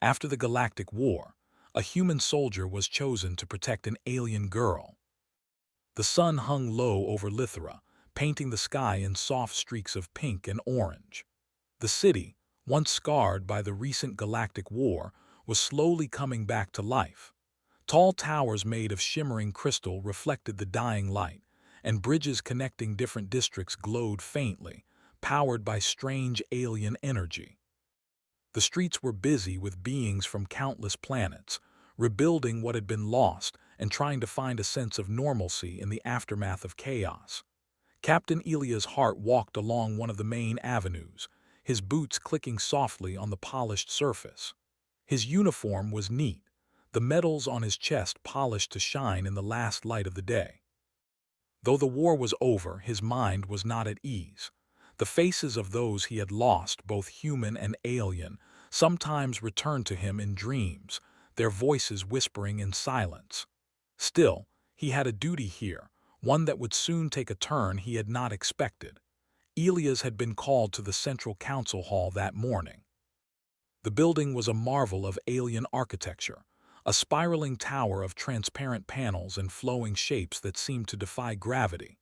After the Galactic War, a human soldier was chosen to protect an alien girl. The sun hung low over Lithra, painting the sky in soft streaks of pink and orange. The city, once scarred by the recent Galactic War, was slowly coming back to life. Tall towers made of shimmering crystal reflected the dying light, and bridges connecting different districts glowed faintly, powered by strange alien energy. The streets were busy with beings from countless planets, rebuilding what had been lost and trying to find a sense of normalcy in the aftermath of chaos. Captain Elia's heart walked along one of the main avenues, his boots clicking softly on the polished surface. His uniform was neat, the medals on his chest polished to shine in the last light of the day. Though the war was over, his mind was not at ease. The faces of those he had lost, both human and alien, sometimes returned to him in dreams, their voices whispering in silence. Still, he had a duty here, one that would soon take a turn he had not expected. Elias had been called to the Central Council Hall that morning. The building was a marvel of alien architecture, a spiraling tower of transparent panels and flowing shapes that seemed to defy gravity.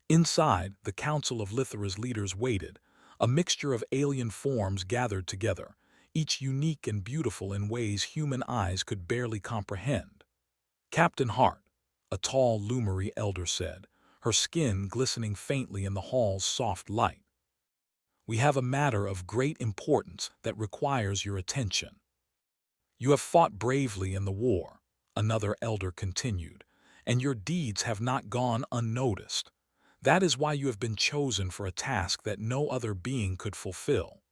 Inside, the Council of Lithra's leaders waited, a mixture of alien forms gathered together, each unique and beautiful in ways human eyes could barely comprehend. Captain Hart, a tall Lumary elder said, her skin glistening faintly in the hall's soft light. "We have a matter of great importance that requires your attention. You have fought bravely in the war," another elder continued, "and your deeds have not gone unnoticed. That is why you have been chosen for a task that no other being could fulfill."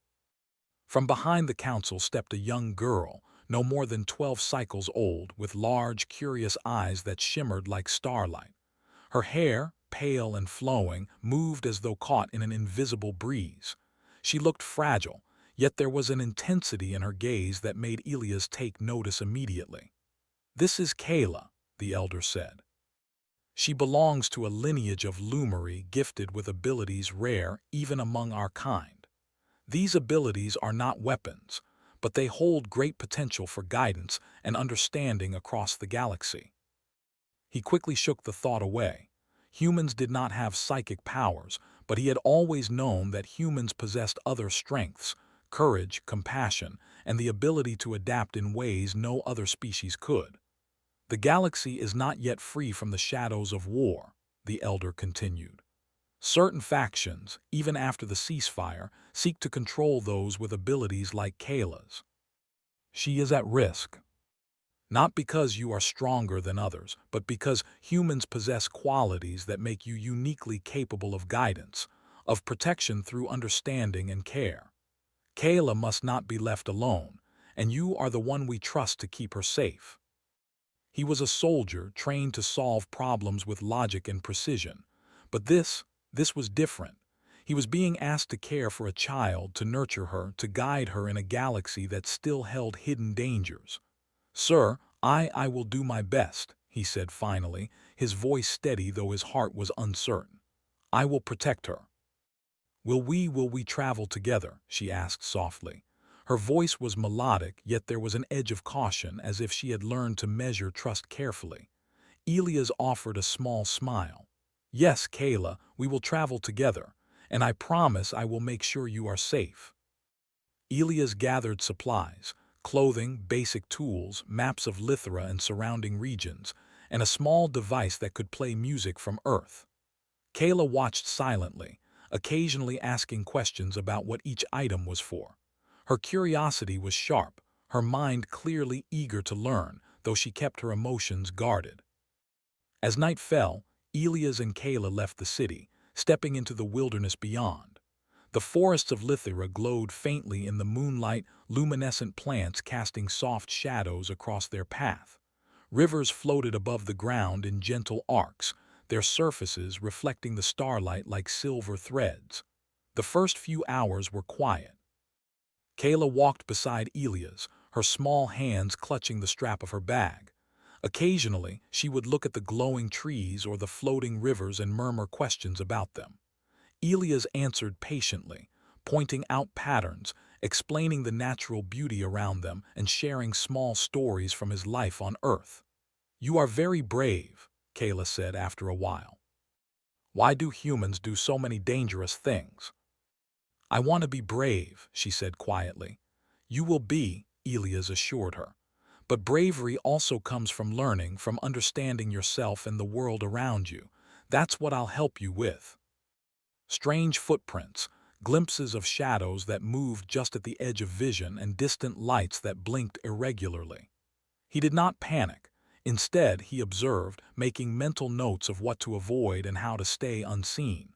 From behind the council stepped a young girl, no more than 12 cycles old, with large, curious eyes that shimmered like starlight. Her hair, pale and flowing, moved as though caught in an invisible breeze. She looked fragile, yet there was an intensity in her gaze that made Elias take notice immediately. "This is Kayla," the elder said. "She belongs to a lineage of Lumary gifted with abilities rare even among our kind. These abilities are not weapons, but they hold great potential for guidance and understanding across the galaxy." He quickly shook the thought away. Humans did not have psychic powers, but he had always known that humans possessed other strengths: courage, compassion, and the ability to adapt in ways no other species could. "The galaxy is not yet free from the shadows of war," the elder continued. "Certain factions, even after the ceasefire, seek to control those with abilities like Kayla's. She is at risk. Not because you are stronger than others, but because humans possess qualities that make you uniquely capable of guidance, of protection through understanding and care. Kayla must not be left alone, and you are the one we trust to keep her safe." He was a soldier trained to solve problems with logic and precision, but this was different. He was being asked to care for a child, to nurture her, to guide her in a galaxy that still held hidden dangers. "Sir, I will do my best," he said finally, his voice steady though his heart was uncertain. "I will protect her." Will we travel together?" she asked softly. Her voice was melodic, yet there was an edge of caution, as if she had learned to measure trust carefully. Elias offered a small smile. "Yes, Kayla, we will travel together, and I promise I will make sure you are safe." Elias gathered supplies: clothing, basic tools, maps of Lithra and surrounding regions, and a small device that could play music from Earth. Kayla watched silently, occasionally asking questions about what each item was for. Her curiosity was sharp, her mind clearly eager to learn, though she kept her emotions guarded. As night fell, Elias and Kayla left the city, stepping into the wilderness beyond. The forests of Lithra glowed faintly in the moonlight, luminescent plants casting soft shadows across their path. Rivers floated above the ground in gentle arcs, their surfaces reflecting the starlight like silver threads. The first few hours were quiet. Kayla walked beside Elias, her small hands clutching the strap of her bag. Occasionally, she would look at the glowing trees or the floating rivers and murmur questions about them. Elias answered patiently, pointing out patterns explaining the natural beauty around them and sharing small stories from his life on Earth. "You are very brave," Kayla said after a while. "Why do humans do so many dangerous things?" "I want to be brave," she said quietly. "You will be," Elias assured her. "But bravery also comes from learning, from understanding yourself and the world around you. That's what I'll help you with." Strange footprints, glimpses of shadows that moved just at the edge of vision, and distant lights that blinked irregularly. He did not panic. Instead, he observed, making mental notes of what to avoid and how to stay unseen.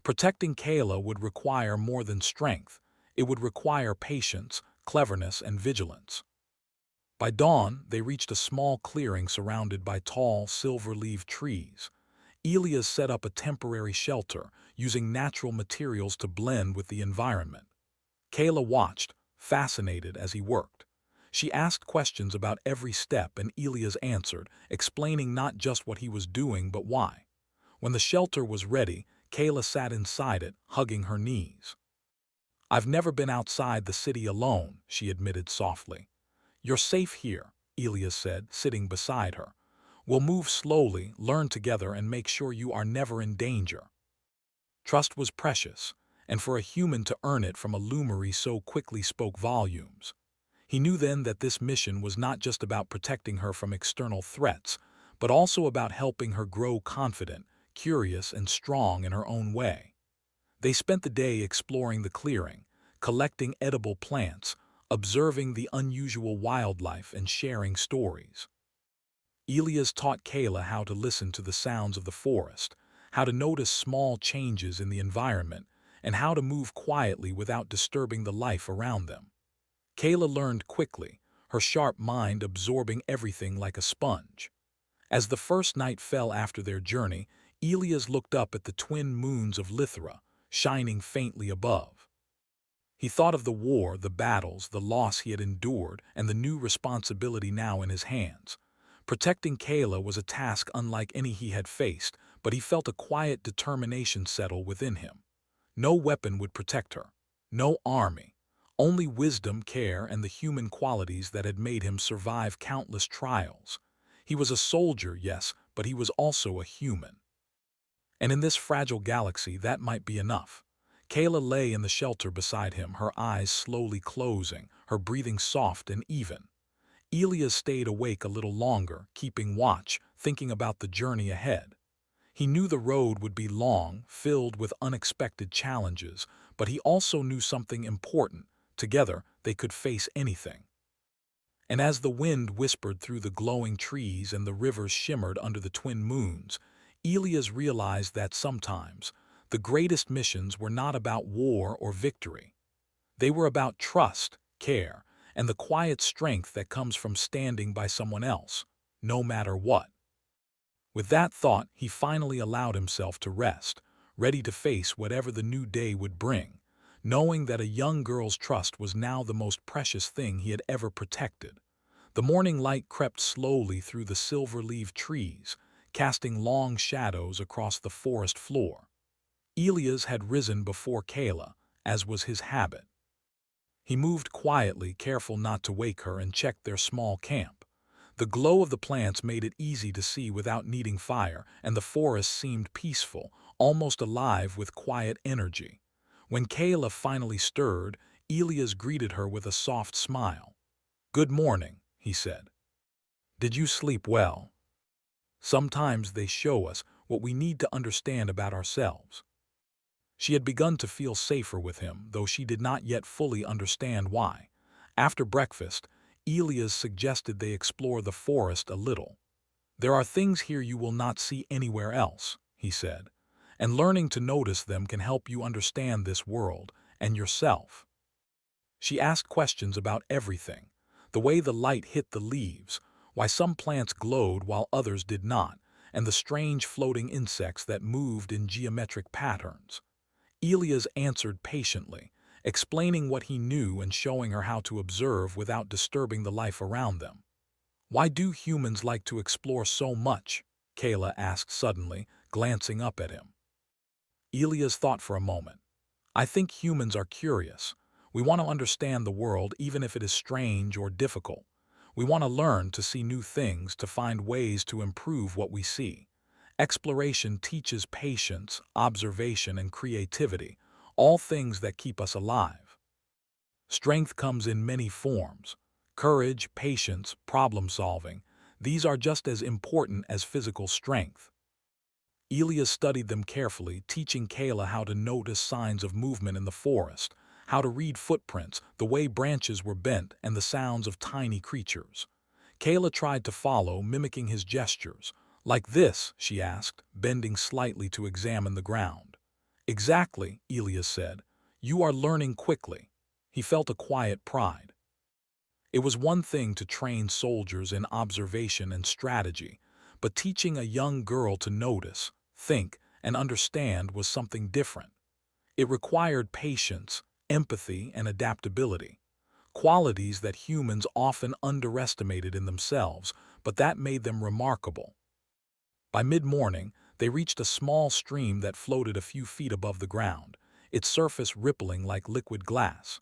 Protecting Kayla would require more than strength. It would require patience, cleverness, and vigilance. By dawn, they reached a small clearing surrounded by tall, silver-leaved trees. Elias set up a temporary shelter, using natural materials to blend with the environment. Kayla watched, fascinated as he worked. She asked questions about every step and Elias answered, explaining not just what he was doing but why. When the shelter was ready, Kayla sat inside it, hugging her knees. "I've never been outside the city alone," she admitted softly. "You're safe here," Elias said, sitting beside her. "We'll move slowly, learn together, and make sure you are never in danger." Trust was precious, and for a human to earn it from a Lumari so quickly spoke volumes. He knew then that this mission was not just about protecting her from external threats, but also about helping her grow confident, curious, and strong in her own way. They spent the day exploring the clearing, collecting edible plants, observing the unusual wildlife, and sharing stories. Elias taught Kayla how to listen to the sounds of the forest, how to notice small changes in the environment, and how to move quietly without disturbing the life around them. Kayla learned quickly, her sharp mind absorbing everything like a sponge. As the first night fell after their journey, Elias looked up at the twin moons of Lithra, shining faintly above. He thought of the war, the battles, the loss he had endured, and the new responsibility now in his hands. Protecting Kayla was a task unlike any he had faced, but he felt a quiet determination settle within him. No weapon would protect her. No army. Only wisdom, care, and the human qualities that had made him survive countless trials. He was a soldier, yes, but he was also a human. And in this fragile galaxy, that might be enough. Kayla lay in the shelter beside him, her eyes slowly closing, her breathing soft and even. Elias stayed awake a little longer, keeping watch, thinking about the journey ahead. He knew the road would be long, filled with unexpected challenges, but he also knew something important. Together, they could face anything. And as the wind whispered through the glowing trees and the rivers shimmered under the twin moons, Elias realized that sometimes the greatest missions were not about war or victory. They were about trust, care, and the quiet strength that comes from standing by someone else, no matter what. With that thought, he finally allowed himself to rest, ready to face whatever the new day would bring, knowing that a young girl's trust was now the most precious thing he had ever protected. The morning light crept slowly through the silver-leaved trees, casting long shadows across the forest floor. Elias had risen before Kayla, as was his habit. He moved quietly, careful not to wake her, and checked their small camp. The glow of the plants made it easy to see without needing fire, and the forest seemed peaceful, almost alive with quiet energy. When Kayla finally stirred, Elias greeted her with a soft smile. "Good morning," he said. "Did you sleep well?" Sometimes they show us what we need to understand about ourselves. She had begun to feel safer with him, though she did not yet fully understand why. After breakfast, Elias suggested they explore the forest a little. "There are things here you will not see anywhere else," he said, "and learning to notice them can help you understand this world and yourself." She asked questions about everything: the way the light hit the leaves, why some plants glowed while others did not, and the strange floating insects that moved in geometric patterns. Elias answered patiently, explaining what he knew and showing her how to observe without disturbing the life around them. "Why do humans like to explore so much?" Kayla asked suddenly, glancing up at him. Elias thought for a moment. "I think humans are curious. We want to understand the world even if it is strange or difficult. We want to learn to see new things, to find ways to improve what we see. Exploration teaches patience, observation, and creativity, all things that keep us alive. Strength comes in many forms. Courage, patience, problem-solving. These are just as important as physical strength. Elia studied them carefully, teaching Kayla how to notice signs of movement in the forest, how to read footprints, the way branches were bent, and the sounds of tiny creatures. Kayla tried to follow, mimicking his gestures. "Like this?" she asked, bending slightly to examine the ground. "Exactly," Elia said. "You are learning quickly." He felt a quiet pride. It was one thing to train soldiers in observation and strategy, but teaching a young girl to notice, think, and understand was something different. It required patience, empathy, and adaptability, qualities that humans often underestimated in themselves, but that made them remarkable. By mid-morning, they reached a small stream that floated a few feet above the ground, its surface rippling like liquid glass.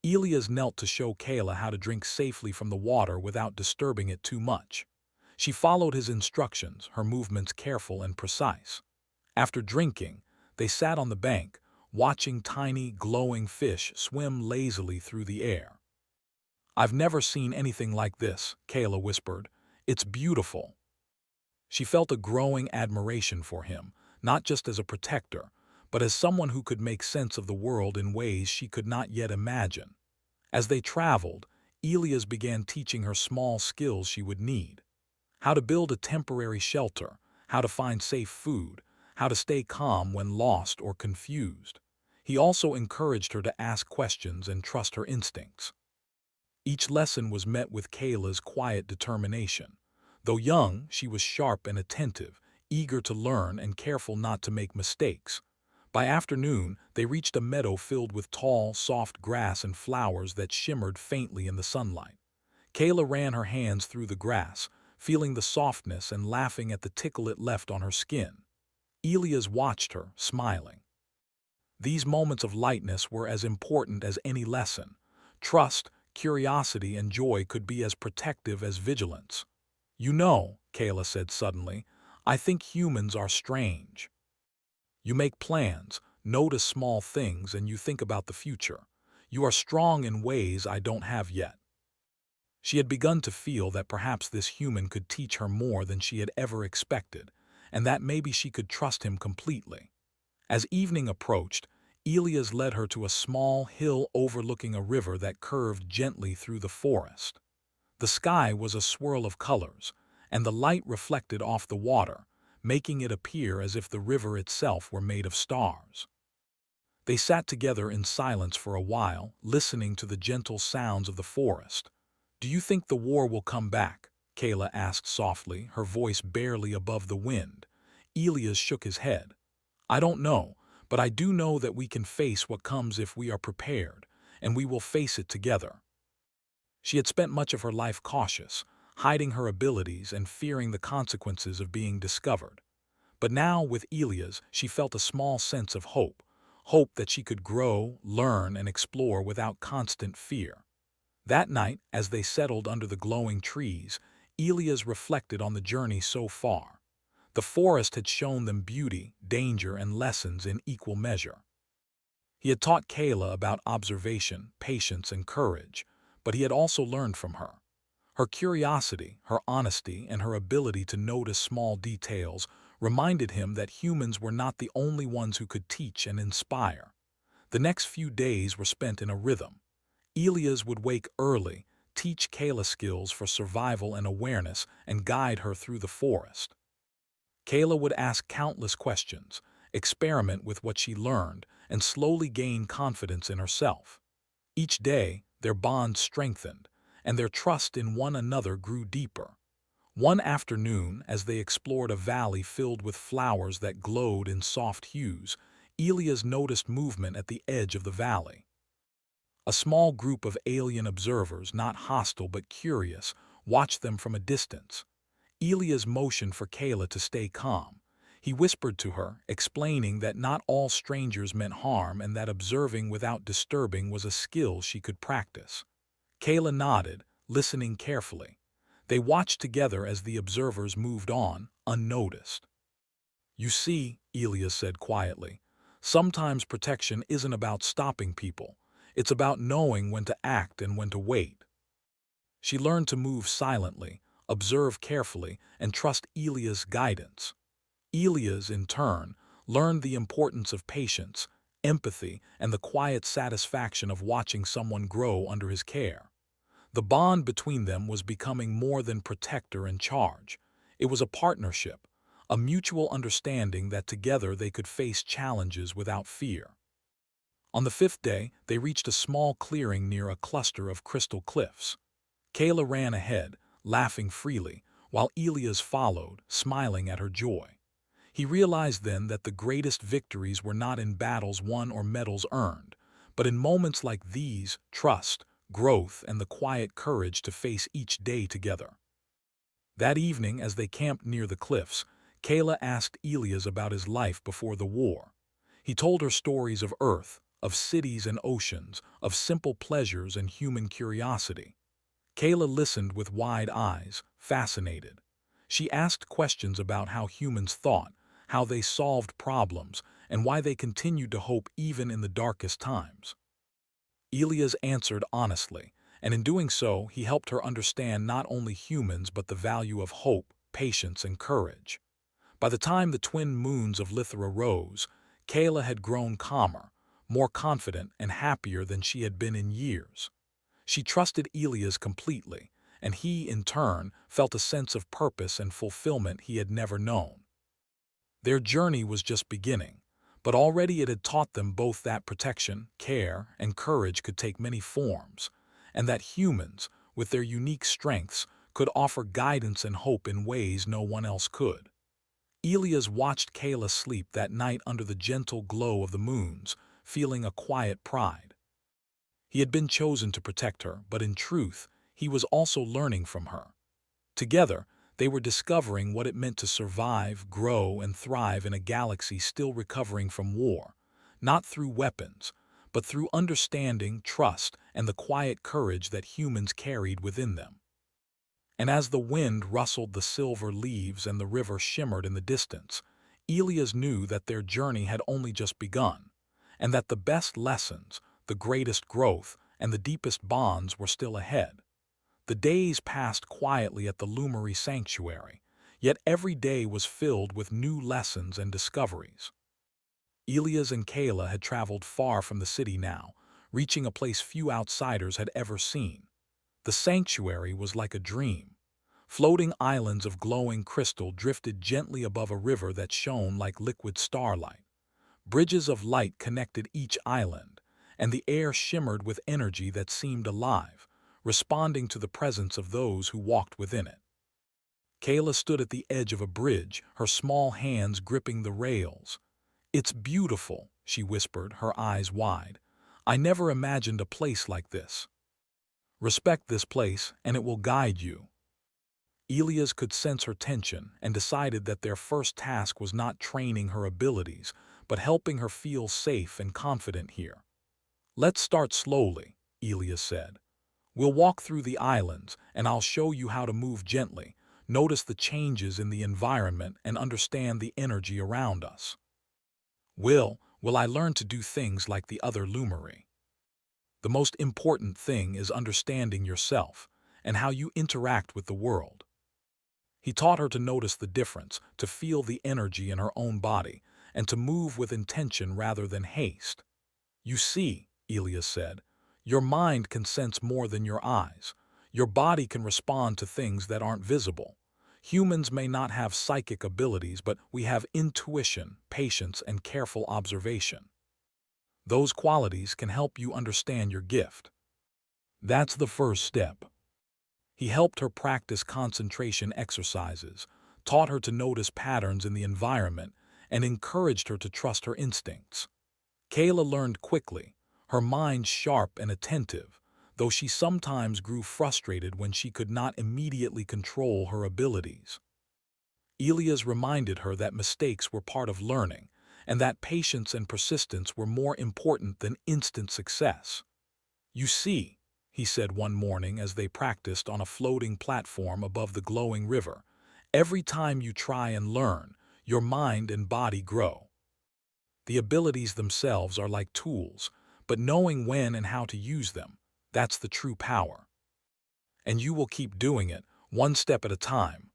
Elias knelt to show Kayla how to drink safely from the water without disturbing it too much. She followed his instructions, her movements careful and precise. After drinking, they sat on the bank, watching tiny, glowing fish swim lazily through the air. "I've never seen anything like this," Kayla whispered. "It's beautiful." She felt a growing admiration for him, not just as a protector, but as someone who could make sense of the world in ways she could not yet imagine. As they traveled, Elias began teaching her small skills she would need: how to build a temporary shelter, how to find safe food, how to stay calm when lost or confused. He also encouraged her to ask questions and trust her instincts. Each lesson was met with Kayla's quiet determination. Though young, she was sharp and attentive, eager to learn and careful not to make mistakes. By afternoon, they reached a meadow filled with tall, soft grass and flowers that shimmered faintly in the sunlight. Kayla ran her hands through the grass, feeling the softness and laughing at the tickle it left on her skin. Elias watched her, smiling. These moments of lightness were as important as any lesson. Trust, curiosity, and joy could be as protective as vigilance. "You know," Kayla said suddenly, "I think humans are strange. You make plans, notice small things, and you think about the future. You are strong in ways I don't have yet." She had begun to feel that perhaps this human could teach her more than she had ever expected, and that maybe she could trust him completely. As evening approached, Elias led her to a small hill overlooking a river that curved gently through the forest. The sky was a swirl of colors, and the light reflected off the water, making it appear as if the river itself were made of stars. They sat together in silence for a while, listening to the gentle sounds of the forest. "Do you think the war will come back?" Kayla asked softly, her voice barely above the wind. Elias shook his head. "I don't know, but I do know that we can face what comes if we are prepared, and we will face it together." She had spent much of her life cautious, hiding her abilities and fearing the consequences of being discovered. But now, with Elias, she felt a small sense of hope, hope that she could grow, learn, and explore without constant fear. That night, as they settled under the glowing trees, Elias reflected on the journey so far. The forest had shown them beauty, danger, and lessons in equal measure. He had taught Kayla about observation, patience, and courage, but he had also learned from her. Her curiosity, her honesty, and her ability to notice small details reminded him that humans were not the only ones who could teach and inspire. The next few days were spent in a rhythm. Elias would wake early, teach Kayla skills for survival and awareness, and guide her through the forest. Kayla would ask countless questions, experiment with what she learned, and slowly gain confidence in herself. Each day, their bond strengthened, and their trust in one another grew deeper. One afternoon, as they explored a valley filled with flowers that glowed in soft hues, Elias noticed movement at the edge of the valley. A small group of alien observers, not hostile but curious, watched them from a distance. Elias motioned for Kayla to stay calm. He whispered to her, explaining that not all strangers meant harm and that observing without disturbing was a skill she could practice. Kayla nodded, listening carefully. They watched together as the observers moved on, unnoticed. "You see," Elias said quietly, "sometimes protection isn't about stopping people. It's about knowing when to act and when to wait." She learned to move silently, observe carefully, and trust Elias' guidance. Elias, in turn, learned the importance of patience, empathy, and the quiet satisfaction of watching someone grow under his care. The bond between them was becoming more than protector and charge. It was a partnership, a mutual understanding that together they could face challenges without fear. On the fifth day, they reached a small clearing near a cluster of crystal cliffs. Kayla ran ahead, laughing freely, while Elias followed, smiling at her joy. He realized then that the greatest victories were not in battles won or medals earned, but in moments like these: trust, growth, and the quiet courage to face each day together. That evening, as they camped near the cliffs, Kayla asked Elias about his life before the war. He told her stories of Earth, of cities and oceans, of simple pleasures and human curiosity. Kayla listened with wide eyes, fascinated. She asked questions about how humans thought, how they solved problems, and why they continued to hope even in the darkest times. Elias answered honestly, and in doing so, he helped her understand not only humans but the value of hope, patience, and courage. By the time the twin moons of Lithra rose, Kayla had grown calmer, more confident, and happier than she had been in years. She trusted Elias completely, and he, in turn, felt a sense of purpose and fulfillment he had never known. Their journey was just beginning, but already it had taught them both that protection, care, and courage could take many forms, and that humans, with their unique strengths, could offer guidance and hope in ways no one else could. Elias watched Kayla sleep that night under the gentle glow of the moons, feeling a quiet pride. He had been chosen to protect her, but in truth, he was also learning from her. Together, they were discovering what it meant to survive, grow, and thrive in a galaxy still recovering from war, not through weapons, but through understanding, trust, and the quiet courage that humans carried within them. And as the wind rustled the silver leaves and the river shimmered in the distance, Elias knew that their journey had only just begun, and that the best lessons, the greatest growth, and the deepest bonds were still ahead. The days passed quietly at the Lumary sanctuary, yet every day was filled with new lessons and discoveries. Elias and Kayla had traveled far from the city now, reaching a place few outsiders had ever seen. The sanctuary was like a dream. Floating islands of glowing crystal drifted gently above a river that shone like liquid starlight. Bridges of light connected each island, and the air shimmered with energy that seemed alive, responding to the presence of those who walked within it. Kayla stood at the edge of a bridge, her small hands gripping the rails. "It's beautiful," she whispered, her eyes wide. "I never imagined a place like this." "Respect this place, and it will guide you." Elias could sense her tension and decided that their first task was not training her abilities, but helping her feel safe and confident here. "Let's start slowly," Elias said. "We'll walk through the islands, and I'll show you how to move gently, notice the changes in the environment, and understand the energy around us." Will I learn to do things like the other Lumary? The most important thing is understanding yourself and how you interact with the world." He taught her to notice the difference, to feel the energy in her own body, and to move with intention rather than haste. "You see," Elias said, "your mind can sense more than your eyes. Your body can respond to things that aren't visible. Humans may not have psychic abilities, but we have intuition, patience, and careful observation. Those qualities can help you understand your gift. That's the first step." He helped her practice concentration exercises, taught her to notice patterns in the environment, and encouraged her to trust her instincts. Kayla learned quickly, her mind sharp and attentive, though she sometimes grew frustrated when she could not immediately control her abilities. Elias reminded her that mistakes were part of learning, and that patience and persistence were more important than instant success. "You see," he said one morning as they practiced on a floating platform above the glowing river, "every time you try and learn, your mind and body grow. The abilities themselves are like tools, but knowing when and how to use them, that's the true power. And you will keep doing it, one step at a time."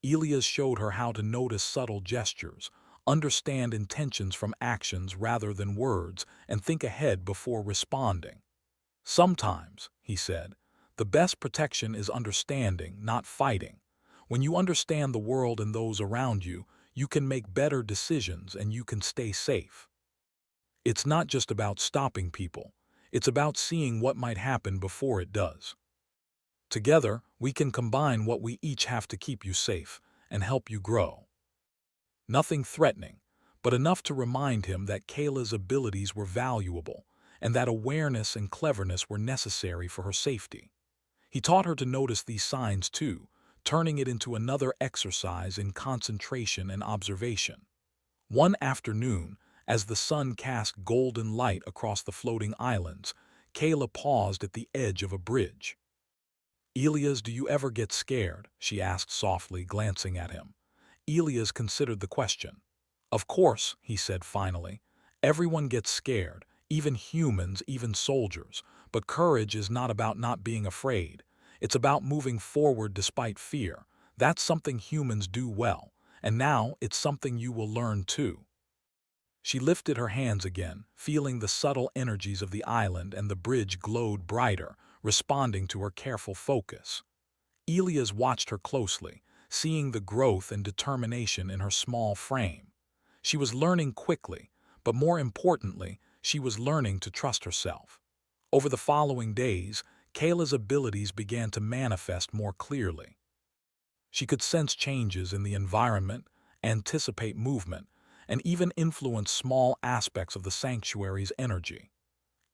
Elias showed her how to notice subtle gestures, understand intentions from actions rather than words, and think ahead before responding. "Sometimes," he said, "the best protection is understanding, not fighting. When you understand the world and those around you, you can make better decisions and you can stay safe. It's not just about stopping people, it's about seeing what might happen before it does. Together, we can combine what we each have to keep you safe and help you grow." Nothing threatening, but enough to remind him that Kayla's abilities were valuable and that awareness and cleverness were necessary for her safety. He taught her to notice these signs too, turning it into another exercise in concentration and observation. One afternoon, as the sun cast golden light across the floating islands, Kayla paused at the edge of a bridge. "Elias, do you ever get scared?" she asked softly, glancing at him. Elias considered the question. "Of course," he said finally. "Everyone gets scared, even humans, even soldiers. But courage is not about not being afraid. It's about moving forward despite fear. That's something humans do well, and now it's something you will learn too." She lifted her hands again, feeling the subtle energies of the island, and the bridge glowed brighter, responding to her careful focus. Elias watched her closely, seeing the growth and determination in her small frame. She was learning quickly, but more importantly, she was learning to trust herself. Over the following days, Kayla's abilities began to manifest more clearly. She could sense changes in the environment, anticipate movement, and even influence small aspects of the sanctuary's energy.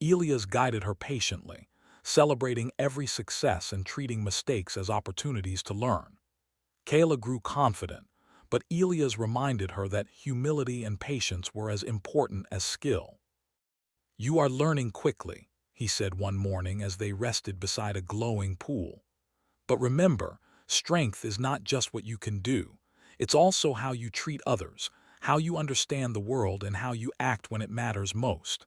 Elias guided her patiently, celebrating every success and treating mistakes as opportunities to learn. Kayla grew confident, but Elias reminded her that humility and patience were as important as skill. "You are learning quickly," he said one morning as they rested beside a glowing pool. "But remember, strength is not just what you can do. It's also how you treat others, how you understand the world, and how you act when it matters most.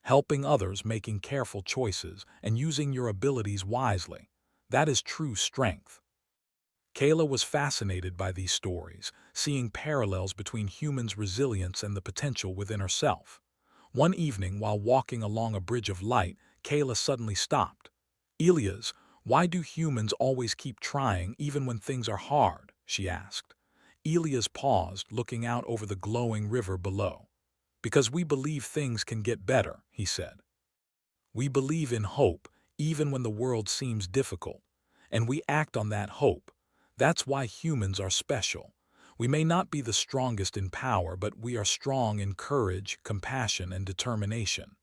Helping others, making careful choices, and using your abilities wisely, that is true strength." Kayla was fascinated by these stories, seeing parallels between humans' resilience and the potential within herself. One evening, while walking along a bridge of light, Kayla suddenly stopped. "Elias, why do humans always keep trying even when things are hard?" she asked. Elias paused, looking out over the glowing river below. "Because we believe things can get better," he said. "We believe in hope, even when the world seems difficult, and we act on that hope. That's why humans are special. We may not be the strongest in power, but we are strong in courage, compassion, and determination.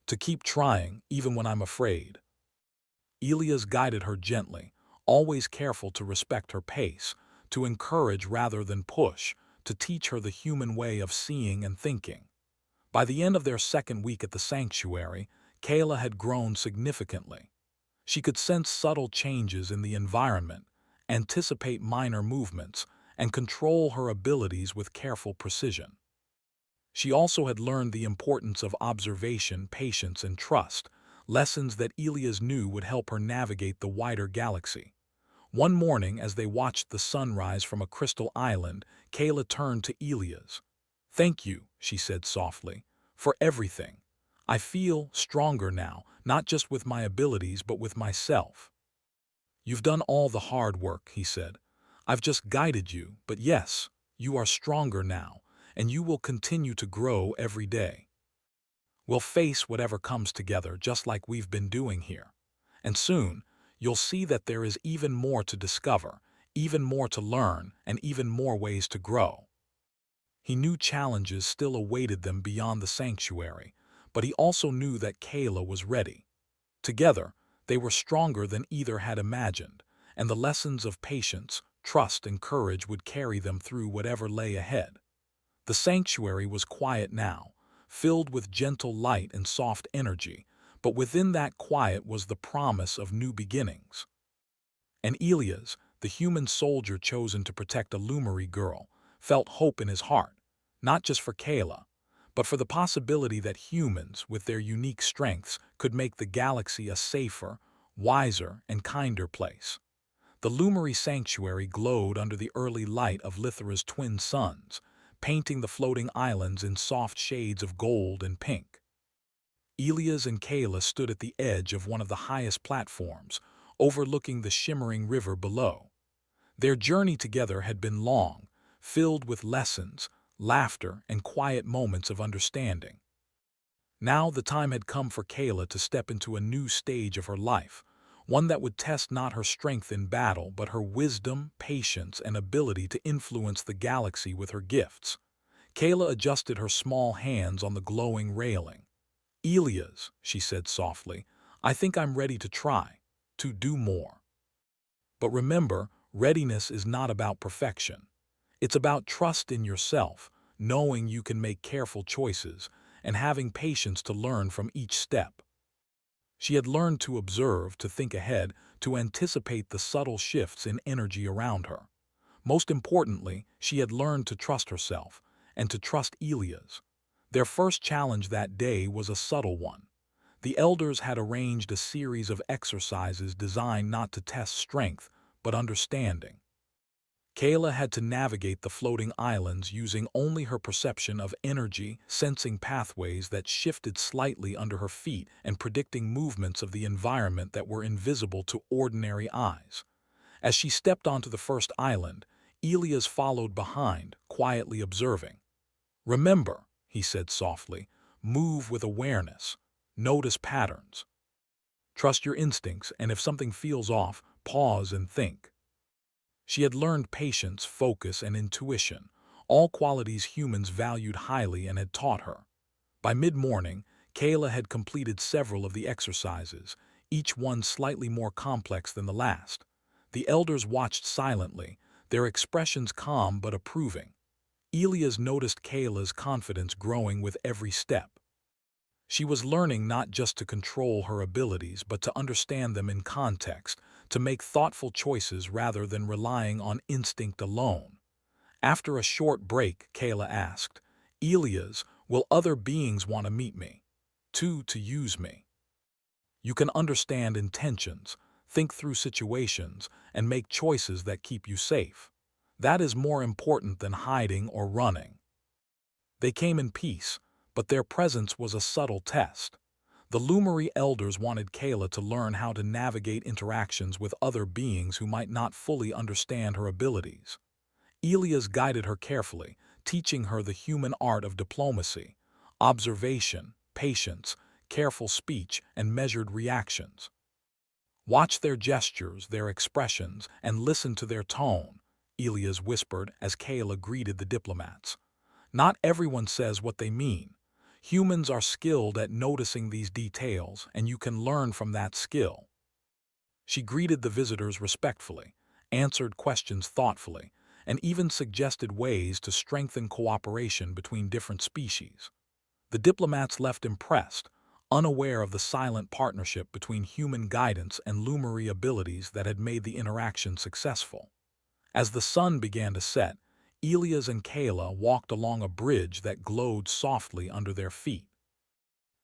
To keep trying, even when I'm afraid." Elias guided her gently, always careful to respect her pace, to encourage rather than push, to teach her the human way of seeing and thinking. By the end of their second week at the sanctuary, Kayla had grown significantly. She could sense subtle changes in the environment, anticipate minor movements, and control her abilities with careful precision. She also had learned the importance of observation, patience, and trust, lessons that Elias knew would help her navigate the wider galaxy. One morning, as they watched the sun rise from a crystal island, Kayla turned to Elias. "Thank you," she said softly, "for everything. I feel stronger now, not just with my abilities, but with myself." "You've done all the hard work," he said. "I've just guided you, but yes, you are stronger now, and you will continue to grow every day. We'll face whatever comes together just like we've been doing here. And soon, you'll see that there is even more to discover, even more to learn, and even more ways to grow." He knew challenges still awaited them beyond the sanctuary, but he also knew that Kayla was ready. Together, they were stronger than either had imagined, and the lessons of patience, trust and courage would carry them through whatever lay ahead. The sanctuary was quiet now, filled with gentle light and soft energy, but within that quiet was the promise of new beginnings. And Elias, the human soldier chosen to protect a Lumari girl, felt hope in his heart, not just for Kayla, but for the possibility that humans, with their unique strengths, could make the galaxy a safer, wiser, and kinder place. The Lumari sanctuary glowed under the early light of Lithra's twin suns, painting the floating islands in soft shades of gold and pink. Elias and Kayla stood at the edge of one of the highest platforms, overlooking the shimmering river below. Their journey together had been long, filled with lessons, laughter, and quiet moments of understanding. Now the time had come for Kayla to step into a new stage of her life, one that would test not her strength in battle but her wisdom, patience, and ability to influence the galaxy with her gifts. Kayla adjusted her small hands on the glowing railing. "Elias," she said softly, "I think I'm ready to try, to do more. But remember, readiness is not about perfection. It's about trust in yourself, knowing you can make careful choices, and having patience to learn from each step." She had learned to observe, to think ahead, to anticipate the subtle shifts in energy around her. Most importantly, she had learned to trust herself, and to trust Elias. Their first challenge that day was a subtle one. The elders had arranged a series of exercises designed not to test strength, but understanding. Kayla had to navigate the floating islands using only her perception of energy, sensing pathways that shifted slightly under her feet and predicting movements of the environment that were invisible to ordinary eyes. As she stepped onto the first island, Elias followed behind, quietly observing. "Remember," he said softly, "move with awareness. Notice patterns. Trust your instincts, and if something feels off, pause and think." She had learned patience, focus, and intuition, all qualities humans valued highly and had taught her. By mid-morning, Kayla had completed several of the exercises, each one slightly more complex than the last. The elders watched silently, their expressions calm but approving. Elias noticed Kayla's confidence growing with every step. She was learning not just to control her abilities but to understand them in context, to make thoughtful choices rather than relying on instinct alone. After a short break, Kayla asked, "Elias, will other beings want to meet me? To use me?" "You can understand intentions, think through situations, and make choices that keep you safe. That is more important than hiding or running." They came in peace, but their presence was a subtle test. The Lumari elders wanted Kayla to learn how to navigate interactions with other beings who might not fully understand her abilities. Elias guided her carefully, teaching her the human art of diplomacy, observation, patience, careful speech, and measured reactions. "Watch their gestures, their expressions, and listen to their tone," Elias whispered as Kayla greeted the diplomats. "Not everyone says what they mean. Humans are skilled at noticing these details, and you can learn from that skill." She greeted the visitors respectfully, answered questions thoughtfully, and even suggested ways to strengthen cooperation between different species. The diplomats left impressed, unaware of the silent partnership between human guidance and Lumari abilities that had made the interaction successful. As the sun began to set, Elias and Kayla walked along a bridge that glowed softly under their feet.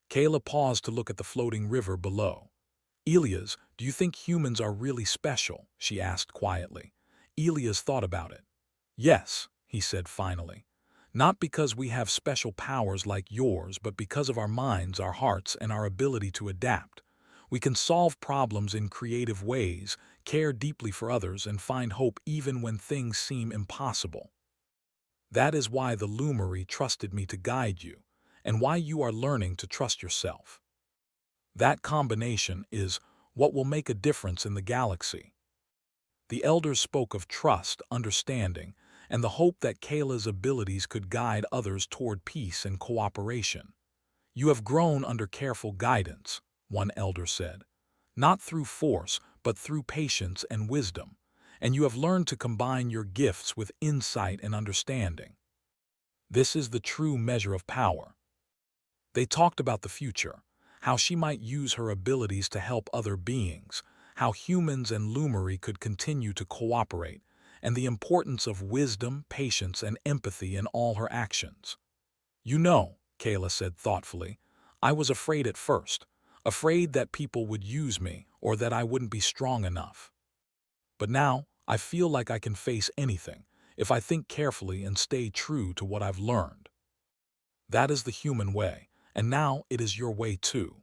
Kayla paused to look at the floating river below. "Elias, do you think humans are really special?" she asked quietly. Elias thought about it. "Yes," he said finally. "Not because we have special powers like yours, but because of our minds, our hearts, and our ability to adapt. We can solve problems in creative ways, care deeply for others, and find hope even when things seem impossible. That is why the Lumari trusted me to guide you, and why you are learning to trust yourself. That combination is what will make a difference in the galaxy." The elders spoke of trust, understanding, and the hope that Kayla's abilities could guide others toward peace and cooperation. "You have grown under careful guidance," one elder said. "Not through force, but through patience and wisdom. and you have learned to combine your gifts with insight and understanding. This is the true measure of power. They talked about the future, how she might use her abilities to help other beings, how humans and Lumeri could continue to cooperate, and the importance of wisdom, patience, and empathy in all her actions. You know, Kayla said thoughtfully, I was afraid at first, afraid that people would use me or that I wouldn't be strong enough. But now, I feel like I can face anything if I think carefully and stay true to what I've learned. That is the human way, and now it is your way too.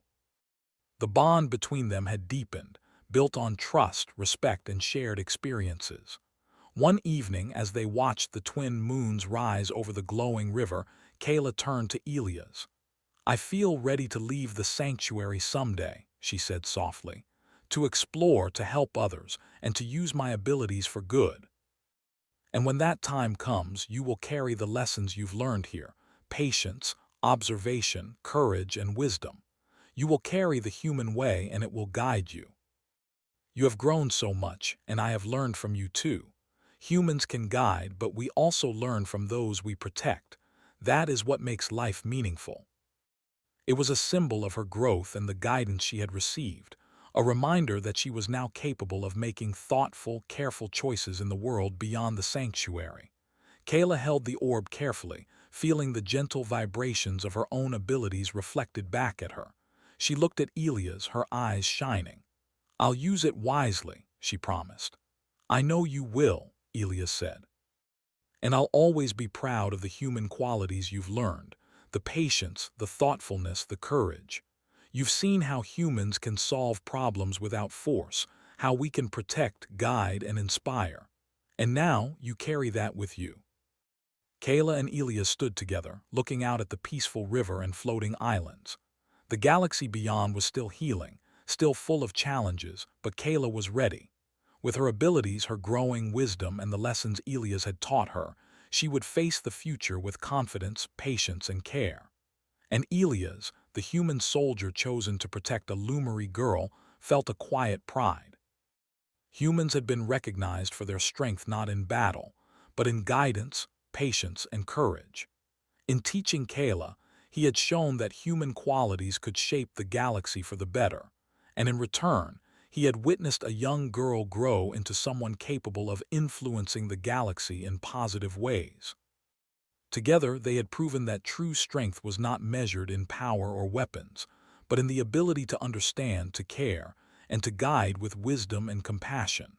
The bond between them had deepened, built on trust, respect, and shared experiences. One evening, as they watched the twin moons rise over the glowing river, Kayla turned to Elias. I feel ready to leave the sanctuary someday, she said softly, to explore, to help others, and to use my abilities for good. And when that time comes, you will carry the lessons you've learned here, patience, observation, courage, and wisdom. You will carry the human way and it will guide you. You have grown so much, and I have learned from you too. Humans can guide, but we also learn from those we protect. That is what makes life meaningful. It was a symbol of her growth and the guidance she had received, a reminder that she was now capable of making thoughtful, careful choices in the world beyond the sanctuary. Kayla held the orb carefully, feeling the gentle vibrations of her own abilities reflected back at her. She looked at Elias, her eyes shining. I'll use it wisely, she promised. I know you will, Elias said. And I'll always be proud of the human qualities you've learned, the patience, the thoughtfulness, the courage. You've seen how humans can solve problems without force, how we can protect, guide, and inspire. And now you carry that with you. Kayla and Elias stood together, looking out at the peaceful river and floating islands. The galaxy beyond was still healing, still full of challenges, but Kayla was ready. With her abilities, her growing wisdom, and the lessons Elias had taught her, she would face the future with confidence, patience, and care. And Elias, the human soldier chosen to protect a Lumeri girl, felt a quiet pride. Humans had been recognized for their strength not in battle, but in guidance, patience, and courage. In teaching Kayla, he had shown that human qualities could shape the galaxy for the better, and in return, he had witnessed a young girl grow into someone capable of influencing the galaxy in positive ways. Together, they had proven that true strength was not measured in power or weapons, but in the ability to understand, to care, and to guide with wisdom and compassion.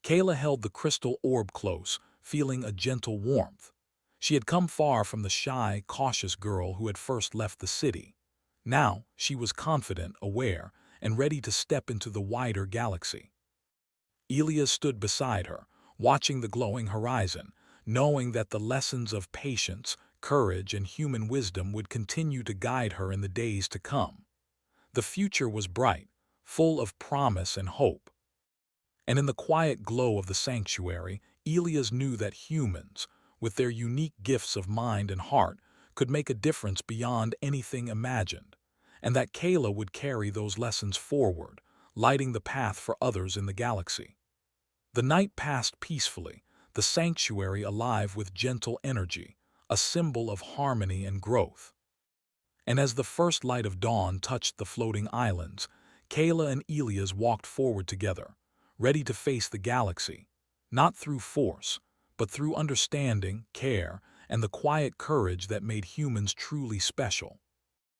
Kayla held the crystal orb close, feeling a gentle warmth. She had come far from the shy, cautious girl who had first left the city. Now, she was confident, aware, and ready to step into the wider galaxy. Elias stood beside her, watching the glowing horizon, knowing that the lessons of patience, courage, and human wisdom would continue to guide her in the days to come. The future was bright, full of promise and hope. And in the quiet glow of the sanctuary, Elias knew that humans, with their unique gifts of mind and heart, could make a difference beyond anything imagined, and that Kayla would carry those lessons forward, lighting the path for others in the galaxy. The night passed peacefully, the sanctuary alive with gentle energy, a symbol of harmony and growth. And as the first light of dawn touched the floating islands, Kayla and Elias walked forward together, ready to face the galaxy, not through force, but through understanding, care, and the quiet courage that made humans truly special.